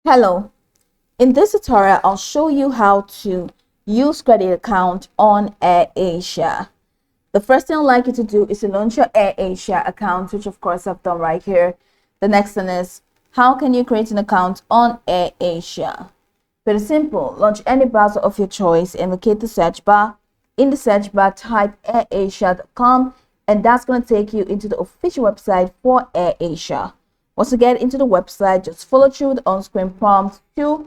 Hello, in this tutorial, I'll show you how to use credit account on Airasia. The first thing I'd like you to do is to launch your Airasia account, which of course I've done right here. The next thing is, how can you create an account on Airasia? Very simple. Launch any browser of your choice and locate the search bar. In the search bar, type airasia.com, and that's going to take you into the official website for Airasia. Once you get into the website, just follow through the on-screen prompts to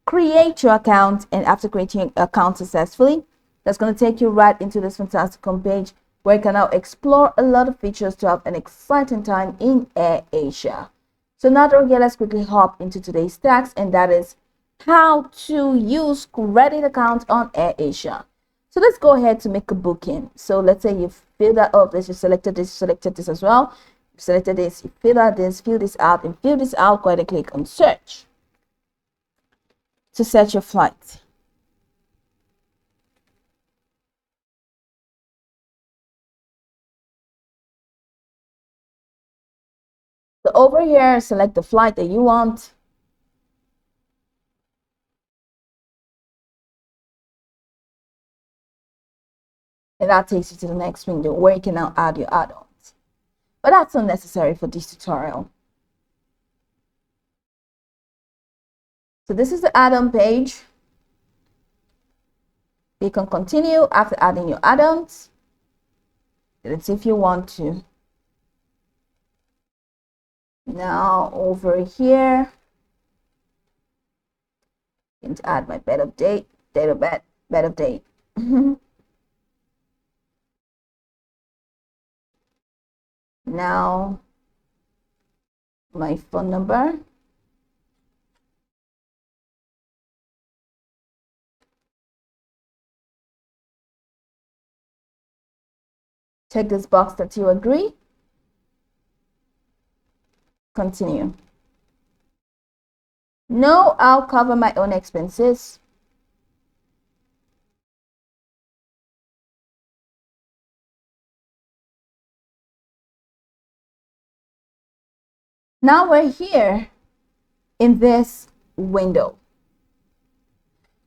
create your account. And after creating your account successfully, that's going to take you right into this fantastic homepage where you can now explore a lot of features to have an exciting time in Airasia. So now that we're here, let's quickly hop into today's task, and that is how to use credit account on Airasia. So let's go ahead to make a booking. So let's say you've filled that up, you selected this as well. Selected this, you fill out this, fill this out, and fill this out. Go ahead and click on search to search your flight. So over here, select the flight that you want. And that takes you to the next window where you can now add your add-ons. But that's unnecessary for this tutorial. So this is the add-on page. You can continue after adding your add-ons. Let's see if you want to. Now over here, I'm going to add my bed of date, bed of date. Now my phone number. Check this box that you agree. Continue. No, I'll cover my own expenses. Now we're here in this window.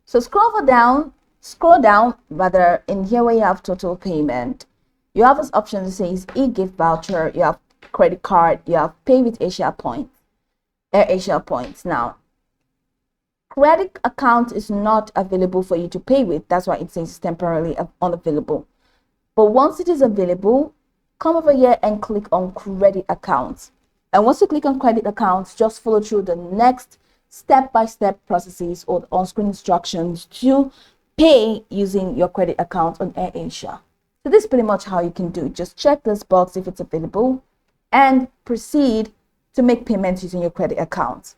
So scroll down rather, in here where you have total payment. You have this option that says e-gift voucher, you have credit card, you have pay with Airasia points, Airasia points. Now, credit account is not available for you to pay with. That's why it says temporarily unavailable. But once it is available, come over here and click on credit accounts. And once you click on credit accounts, just follow through the next step-by-step processes or the on-screen instructions to pay using your credit account on Airasia. So this is pretty much how you can do it. Just check this box if it's available and proceed to make payments using your credit account.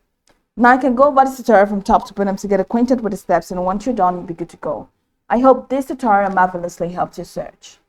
Now I can go over this tutorial from top to bottom to get acquainted with the steps, and once you're done, you'll be good to go. I hope this tutorial marvelously helped your search.